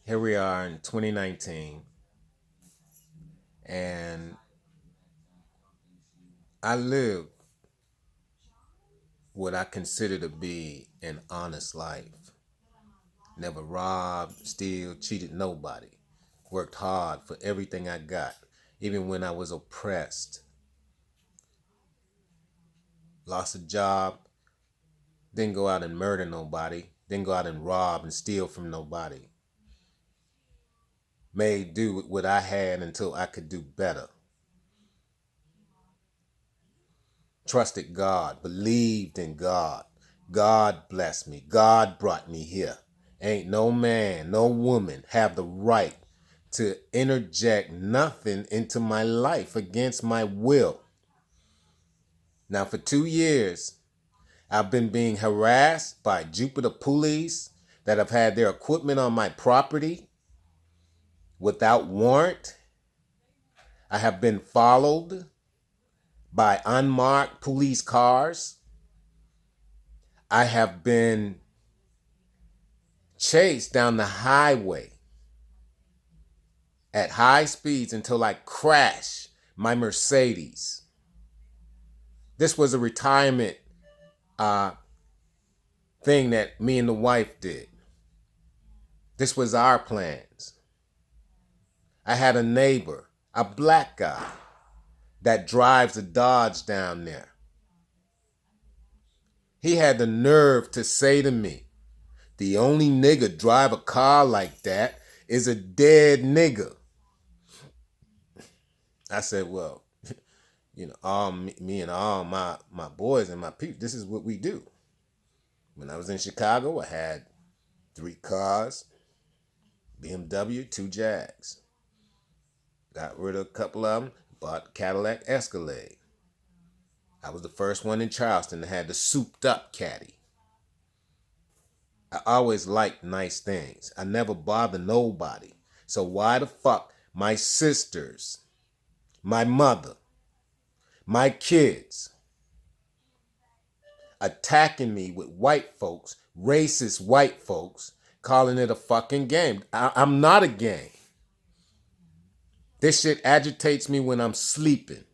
Here we are in 2019, and I live what I consider to be an honest life. Never robbed, steal, cheated nobody. Worked hard for everything I got, even when I was oppressed. Lost a job, didn't go out and murder nobody, didn't go out and rob and steal from nobody. Made do with what I had until I could do better. Trusted God, believed in God. God blessed me. God brought me here. Ain't no man, no woman have the right to interject nothing into my life against my will. Now, for 2 years, I've been being harassed by Jupiter police that have had their equipment on my property without warrant. I have been followed by unmarked police cars. I have been chased down the highway at high speeds until I crash my Mercedes. This was a retirement uh, thing that me and the wife did. This was our plans. I had a neighbor, a black guy, that drives a Dodge down there. He had the nerve to say to me, the only nigga drive a car like that is a dead nigga. I said, well, all me and all my boys and my people, this is what we do. When I was in Chicago, I had 3 cars, BMW, 2 Jags. Got rid of a couple of them, bought a Cadillac Escalade. I was the first one in Charleston that had the souped up caddy. I always liked nice things. I never bother nobody. So why the fuck my sisters, my mother, my kids attacking me with white folks, racist white folks, calling it a fucking game? I'm not a game. This shit agitates me when I'm sleeping.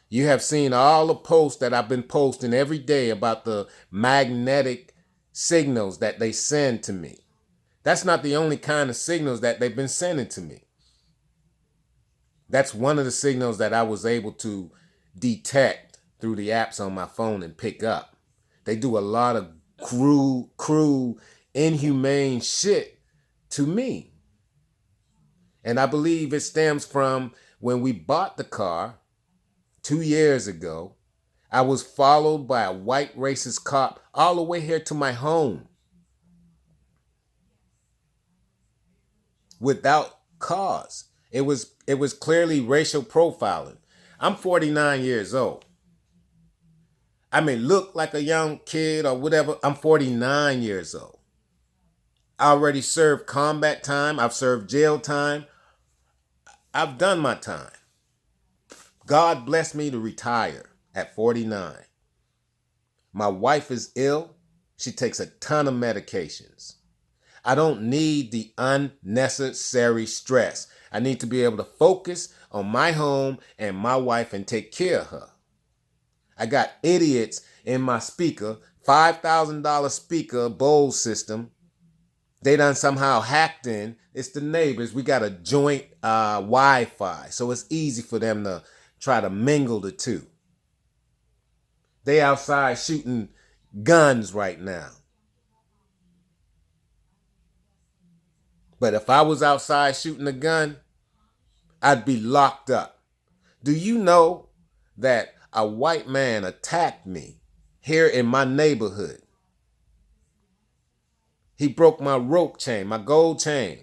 You have seen all the posts that I've been posting every day about the magnetic signals that they send to me. That's not the only kind of signals that they've been sending to me. That's one of the signals that I was able to detect through the apps on my phone and pick up. They do a lot of cruel, inhumane shit to me. And I believe it stems from when we bought the car 2 years ago. I was followed by a white racist cop all the way here to my home without cause. It was clearly racial profiling. I'm 49 years old. I may look like a young kid or whatever. I'm 49 years old. I already served combat time. I've served jail time. I've done my time. God blessed me to retire at 49. My wife is ill. She takes a ton of medications. I don't need the unnecessary stress. I need to be able to focus on my home and my wife and take care of her. I got idiots in my speaker, $5,000 speaker Bose system. They done somehow hacked in. It's the neighbors. We got a joint Wi-Fi, so it's easy for them to try to mingle the two. They outside shooting guns right now. But if I was outside shooting a gun, I'd be locked up. Do you know that a white man attacked me here in my neighborhood? He broke my rope chain, my gold chain.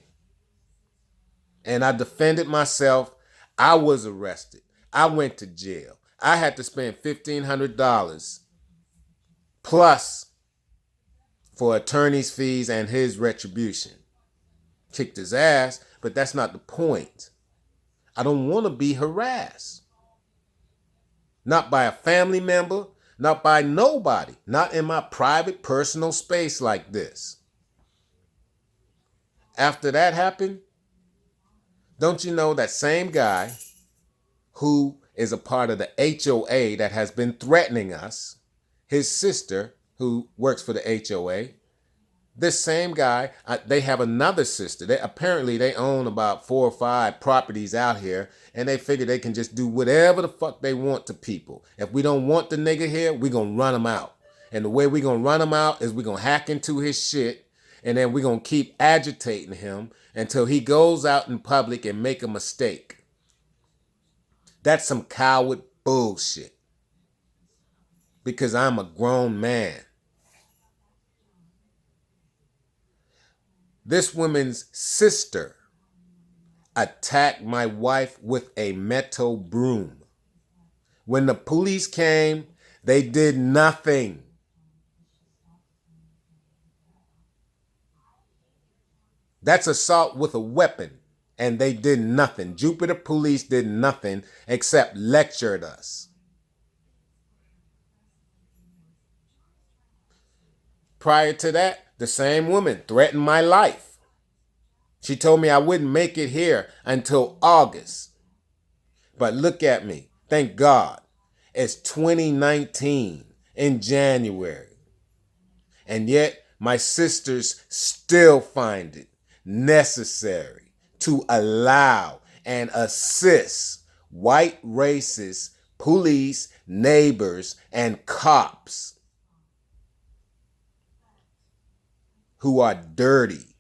And I defended myself. I was arrested. I went to jail. I had to spend $1,500 plus for attorney's fees and his retribution. Kicked his ass, but that's not the point. I don't want to be harassed. Not by a family member, not by nobody, not in my private personal space like this. After that happened, don't you know that same guy who is a part of the HOA that has been threatening us, his sister who works for the HOA, this same guy, they have another sister. Apparently they own about 4 or 5 properties out here, and they figure they can just do whatever the fuck they want to people. If we don't want the nigga here, we gonna run him out. And the way we gonna run him out is we gonna hack into his shit, and then we gonna keep agitating him until he goes out in public and make a mistake. That's some coward bullshit. Because I'm a grown man. This woman's sister attacked my wife with a metal broom. When the police came, they did nothing. That's assault with a weapon, and they did nothing. Jupiter police did nothing except lectured us. Prior to that, the same woman threatened my life. She told me I wouldn't make it here until August. But look at me. Thank God. It's 2019 in January. And yet my sisters still find it necessary to allow and assist white racist police, neighbors, and cops who are dirty,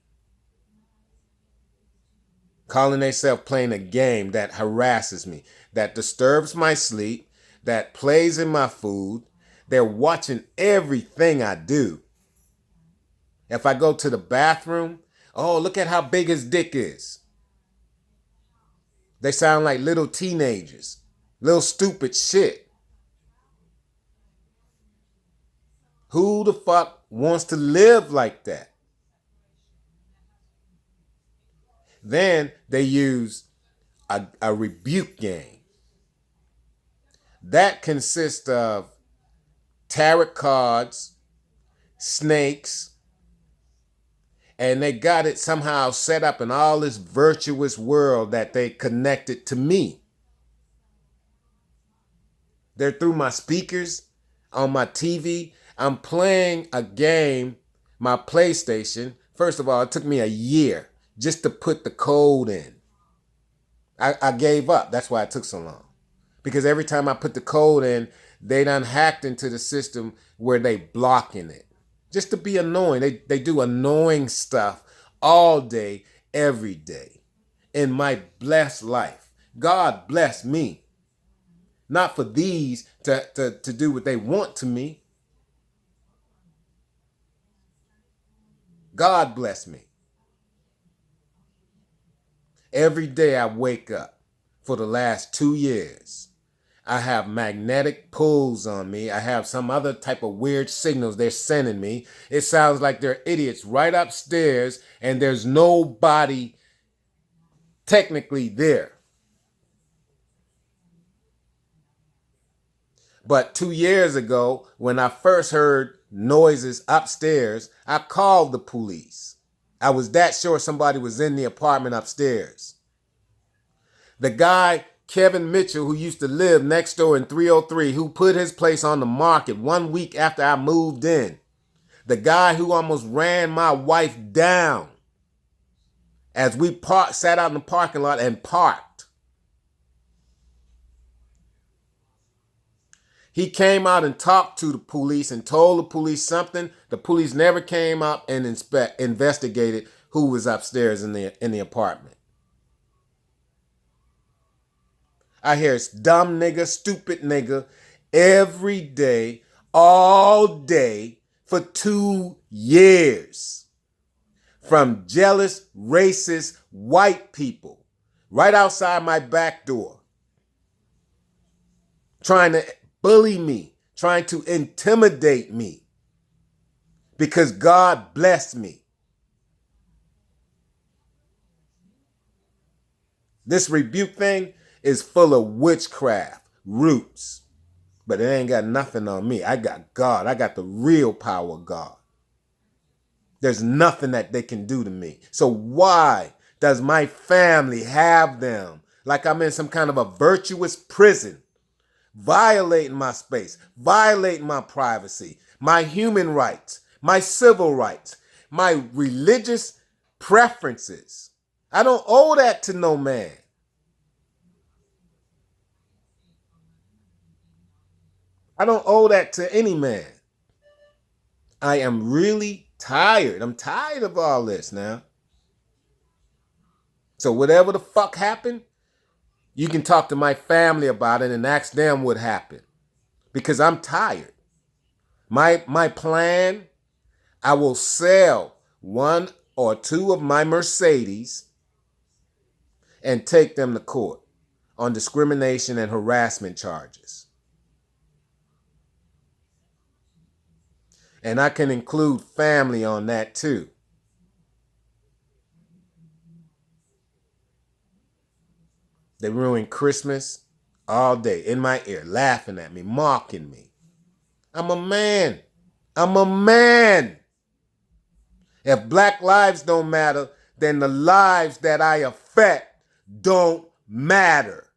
calling themselves playing a game that harasses me, that disturbs my sleep, that plays in my food. They're watching everything I do. If I go to the bathroom, oh, look at how big his dick is. They sound like little teenagers, little stupid shit. Who the fuck wants to live like that? Then they use a rebuke game. That consists of tarot cards, snakes, and they got it somehow set up in all this virtuous world that they connected to me. They're through my speakers, on my TV. I'm playing a game, my PlayStation. First of all, it took me a year just to put the code in. I gave up. That's why it took so long. Because every time I put the code in, they done hacked into the system where they blocking it. Just to be annoying. They do annoying stuff all day, every day. In my blessed life. God bless me. Not for these to do what they want to me. God bless me. Every day I wake up for the last 2 years. I have magnetic pulls on me. I have some other type of weird signals they're sending me. It sounds like they're idiots right upstairs and there's nobody technically there. But 2 years ago, when I first heard noises upstairs, I called the police. I was that sure somebody was in the apartment upstairs. The guy, Kevin Mitchell, who used to live next door in 303, who put his place on the market 1 week after I moved in. The guy who almost ran my wife down as we sat out in the parking lot and parked. He came out and talked to the police and told the police something. The police never came up and investigated who was upstairs in the apartment. I hear dumb nigga, stupid nigga every day, all day for 2 years. From jealous, racist, white people right outside my back door. Trying to bully me, trying to intimidate me because God blessed me. This rebuke thing is full of witchcraft, roots, but it ain't got nothing on me. I got God. I got the real power of God. There's nothing that they can do to me. So why does my family have them like I'm in some kind of a virtuous prison, violating my space, violating my privacy, my human rights, my civil rights, my religious preferences? I don't owe that to no man. I don't owe that to any man. I am really tired. I'm tired of all this now. So whatever the fuck happened, you can talk to my family about it and ask them what happened. Because I'm tired. My plan, I will sell one or two of my Mercedes and take them to court on discrimination and harassment charges. And I can include family on that too. They ruin Christmas all day in my ear, laughing at me, mocking me. I'm a man. I'm a man. If black lives don't matter, then the lives that I affect don't matter.